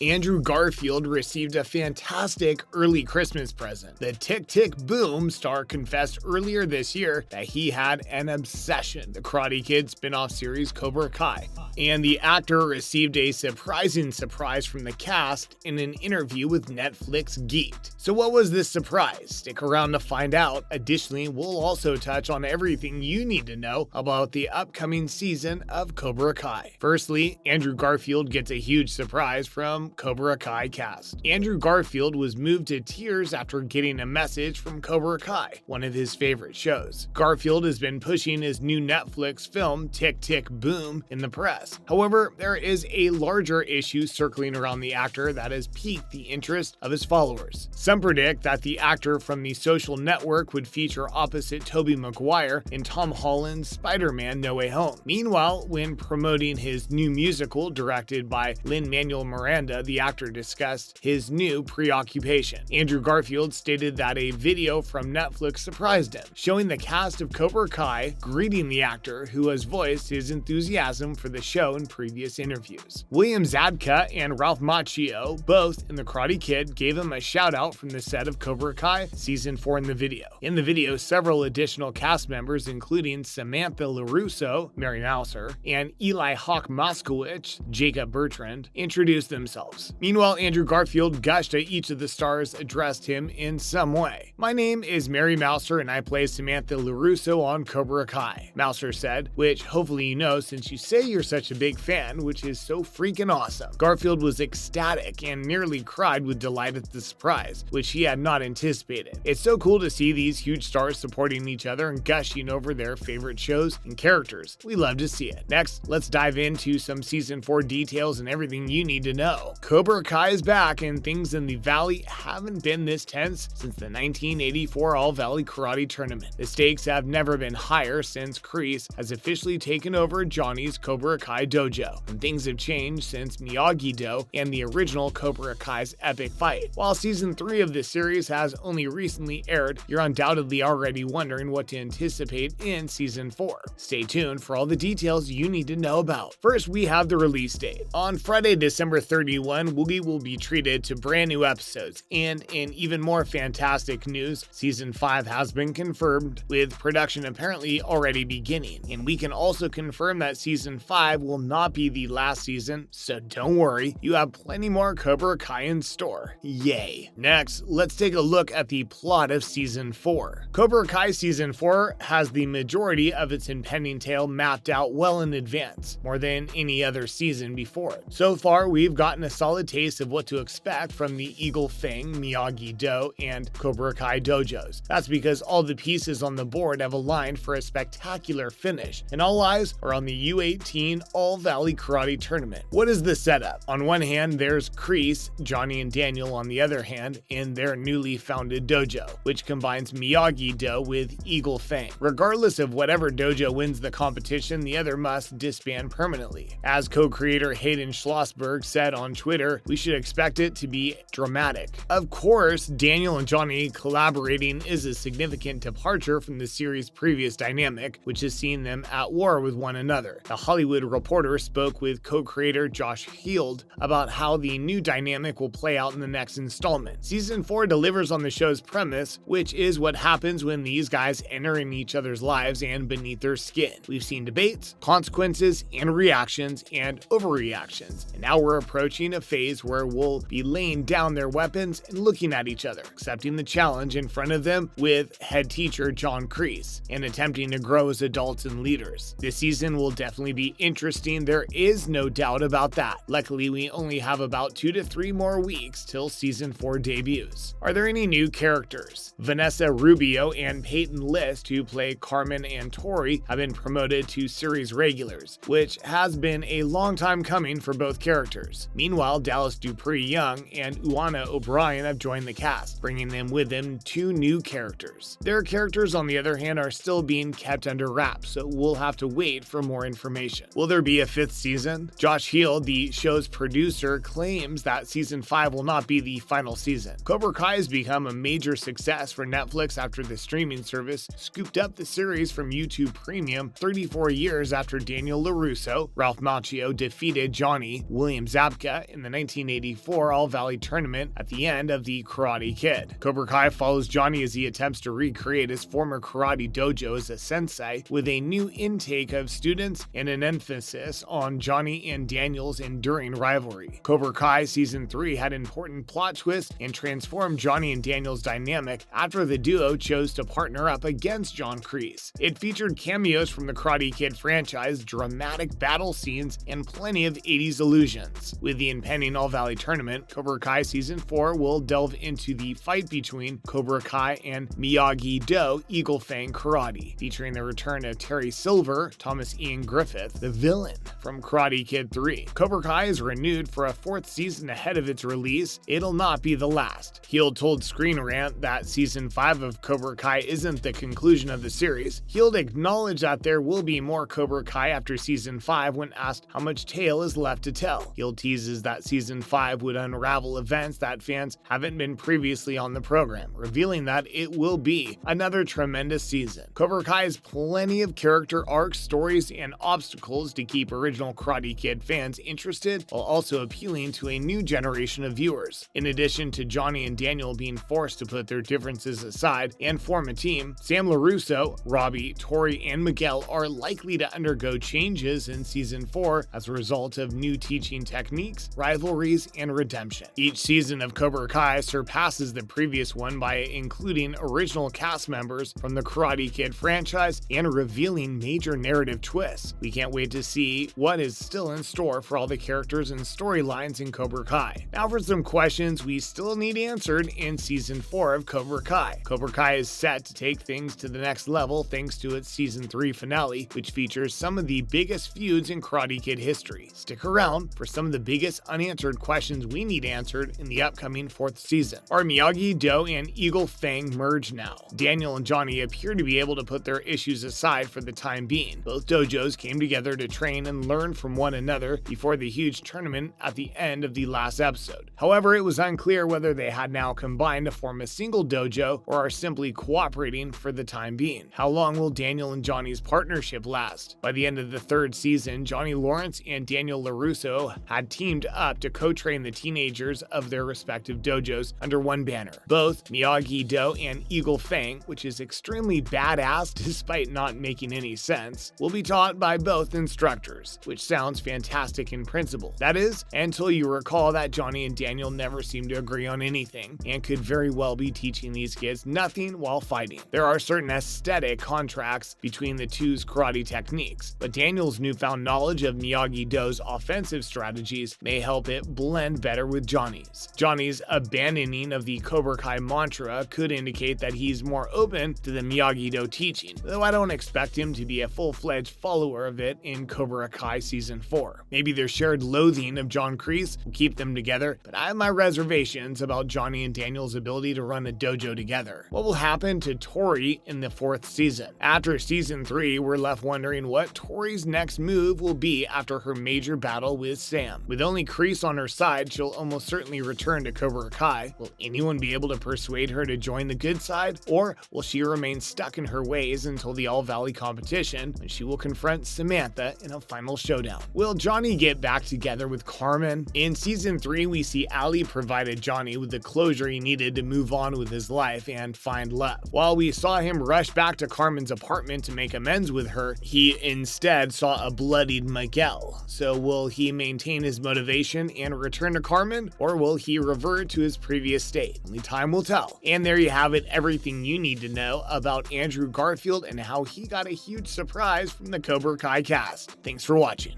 Andrew Garfield received a fantastic early Christmas present. The Tick Tick Boom star confessed earlier this year that he had an obsession, the Karate Kid spin-off series Cobra Kai. And the actor received a surprising surprise from the cast in an interview with Netflix Geeked. So what was this surprise? Stick around to find out. Additionally, we'll also touch on everything you need to know about the upcoming season of Cobra Kai. Firstly, Andrew Garfield gets a huge surprise from Cobra Kai cast. Andrew Garfield was moved to tears after getting a message from Cobra Kai, one of his favorite shows. Garfield has been pushing his new Netflix film Tick Tick Boom in the press. However, there is a larger issue circling around the actor that has piqued the interest of his followers. Some predict that the actor from The Social Network would feature opposite Tobey Maguire in Tom Holland's Spider-Man No Way Home. Meanwhile, when promoting his new musical directed by Lin-Manuel Miranda, the actor discussed his new preoccupation. Andrew Garfield stated that a video from Netflix surprised him, showing the cast of Cobra Kai greeting the actor who has voiced his enthusiasm for the show in previous interviews. William Zabka and Ralph Macchio, both in The Karate Kid, gave him a shout out from the set of Cobra Kai Season 4 in the video. In the video, several additional cast members, including Samantha LaRusso, Mary Mouser, and Eli Hawk Moskowitz, Jacob Bertrand, introduced themselves. Meanwhile, Andrew Garfield gushed at each of the stars addressed him in some way. "My name is Mary Mouser and I play Samantha LaRusso on Cobra Kai," Mouser said, which hopefully you know since you say you're such a big fan, which is so freaking awesome. Garfield was ecstatic and nearly cried with delight at the surprise, which he had not anticipated. It's so cool to see these huge stars supporting each other and gushing over their favorite shows and characters. We love to see it. Next, let's dive into some Season 4 details and everything you need to know. Cobra Kai is back and things in the Valley haven't been this tense since the 1984 All-Valley Karate Tournament. The stakes have never been higher since Kreese has officially taken over Johnny's Cobra Kai dojo, and things have changed since Miyagi-Do and the original Cobra Kai's epic fight. While Season 3 of this series has only recently aired, you're undoubtedly already wondering what to anticipate in Season 4. Stay tuned for all the details you need to know about. First, we have the release date. On Friday, December 31, Woogie will be treated to brand new episodes, and in even more fantastic news, Season 5 has been confirmed, with production apparently already beginning, and we can also confirm that Season 5 will not be the last season, so don't worry, you have plenty more Cobra Kai in store. Yay! Next, let's take a look at the plot of Season 4. Cobra Kai Season 4 has the majority of its impending tale mapped out well in advance, more than any other season before it. So far, we've gotten a solid taste of what to expect from the Eagle Fang, Miyagi-Do, and Cobra Kai dojos. That's because all the pieces on the board have aligned for a spectacular finish, and all eyes are on the U18 All-Valley Karate Tournament. What is the setup? On one hand, there's Kreese, Johnny and Daniel on the other hand, in their newly founded dojo, which combines Miyagi-Do with Eagle Fang. Regardless of whatever dojo wins the competition, the other must disband permanently. As co-creator Hayden Schlossberg said on Twitter, we should expect it to be dramatic. Of course, Daniel and Johnny collaborating is a significant departure from the series' previous dynamic, which has seen them at war with one another. The Hollywood Reporter spoke with co-creator Josh Heald about how the new dynamic will play out in the next installment. Season 4 delivers on the show's premise, which is what happens when these guys enter in each other's lives and beneath their skin. We've seen debates, consequences, and reactions, and overreactions, and now we're approaching a phase where we'll be laying down their weapons and looking at each other, accepting the challenge in front of them with head teacher John Kreese, and attempting to grow as adults and leaders. This season will definitely be interesting, there is no doubt about that. Luckily, we only have about 2 to 3 more weeks till Season 4 debuts. Are there any new characters? Vanessa Rubio and Peyton List, who play Carmen and Tori, have been promoted to series regulars, which has been a long time coming for both characters. Meanwhile, Dallas Dupree Young and Uwana O'Brien have joined the cast, bringing them with them 2 new characters. Their characters, on the other hand, are still being kept under wraps, so we'll have to wait for more information. Will there be a 5th season? Josh Heald, the show's producer, claims that Season 5 will not be the final season. Cobra Kai has become a major success for Netflix after the streaming service scooped up the series from YouTube Premium 34 years after Daniel LaRusso, Ralph Macchio defeated Johnny, William Zabka Zabka in the 1984 All-Valley tournament at the end of The Karate Kid. Cobra Kai follows Johnny as he attempts to recreate his former karate dojo as a sensei, with a new intake of students and an emphasis on Johnny and Daniel's enduring rivalry. Cobra Kai Season 3 had important plot twists and transformed Johnny and Daniel's dynamic after the duo chose to partner up against John Kreese. It featured cameos from the Karate Kid franchise, dramatic battle scenes, and plenty of 80s illusions. With the impending All-Valley tournament, Cobra Kai Season 4 will delve into the fight between Cobra Kai and Miyagi-Do Eagle Fang Karate, featuring the return of Terry Silver, Thomas Ian Griffith, the villain from Karate Kid 3. Cobra Kai is renewed for a 4th season ahead of its release. It'll not be the last. Heald told Screen Rant that Season 5 of Cobra Kai isn't the conclusion of the series. Heald acknowledged that there will be more Cobra Kai after Season 5 when asked how much tale is left to tell. Heald teases that Season 5 would unravel events that fans haven't been previously on the program, revealing that it will be another tremendous season. Cobra Kai has plenty of character arcs, stories, and obstacles to keep original Karate Kid fans interested, while also appealing to a new generation of viewers. In addition to Johnny and Daniel being forced to put their differences aside and form a team, Sam LaRusso, Robbie, Tori, and Miguel are likely to undergo changes in Season 4 as a result of new teaching techniques, rivalries, and redemption. Each season of Cobra Kai surpasses the previous one by including original cast members from the Karate Kid franchise and revealing major narrative twists. We can't wait to see what is still in store for all the characters and storylines in Cobra Kai. Now for some questions we still need answered in Season 4 of Cobra Kai. Cobra Kai is set to take things to the next level thanks to its Season 3 finale, which features some of the biggest feuds in Karate Kid history. Stick around for some of the biggest unanswered questions we need answered in the upcoming 4th season. Are Miyagi-Do and Eagle Fang merged now? Daniel and Johnny appear to be able to put their issues aside for the time being. Both dojos came together to train and learn from one another before the huge tournament at the end of the last episode. However, it was unclear whether they had now combined to form a single dojo or are simply cooperating for the time being. How long will Daniel and Johnny's partnership last? By the end of the 3rd season, Johnny Lawrence and Daniel LaRusso had teamed up to co-train the teenagers of their respective dojos under one banner. Both Miyagi-Do and Eagle Fang, which is extremely badass despite not making any sense, will be taught by both instructors, which sounds fantastic in principle. That is, until you recall that Johnny and Daniel never seem to agree on anything, and could very well be teaching these kids nothing while fighting. There are certain aesthetic contracts between the two's karate techniques, but Daniel's newfound knowledge of Miyagi-Do's offensive strategies may help it blend better with Johnny's. Johnny's abandoning of the Cobra Kai mantra could indicate that he's more open to the Miyagi-Do teaching, though I don't expect him to be a full-fledged follower of it in Cobra Kai Season 4. Maybe their shared loathing of John Kreese will keep them together, but I have my reservations about Johnny and Daniel's ability to run a dojo together. What will happen to Tori in the 4th season? After Season 3, we're left wondering what Tori's next move will be after her major battle with Sam. With only Kreese on her side, she'll almost certainly return to Cobra Kai. Will anyone be able to persuade her to join the good side, or will she remain stuck in her ways until the All-Valley competition, when she will confront Samantha in a final showdown? Will Johnny get back together with Carmen? In Season 3, we see Ali provided Johnny with the closure he needed to move on with his life and find love. While we saw him rush back to Carmen's apartment to make amends with her, he instead saw a bloodied Miguel. So will he maintain his motivation and return to Carmen, or will he revert to his previous state? Only time will tell. And there you have it, everything you need to know about Andrew Garfield and how he got a huge surprise from the Cobra Kai cast. Thanks for watching.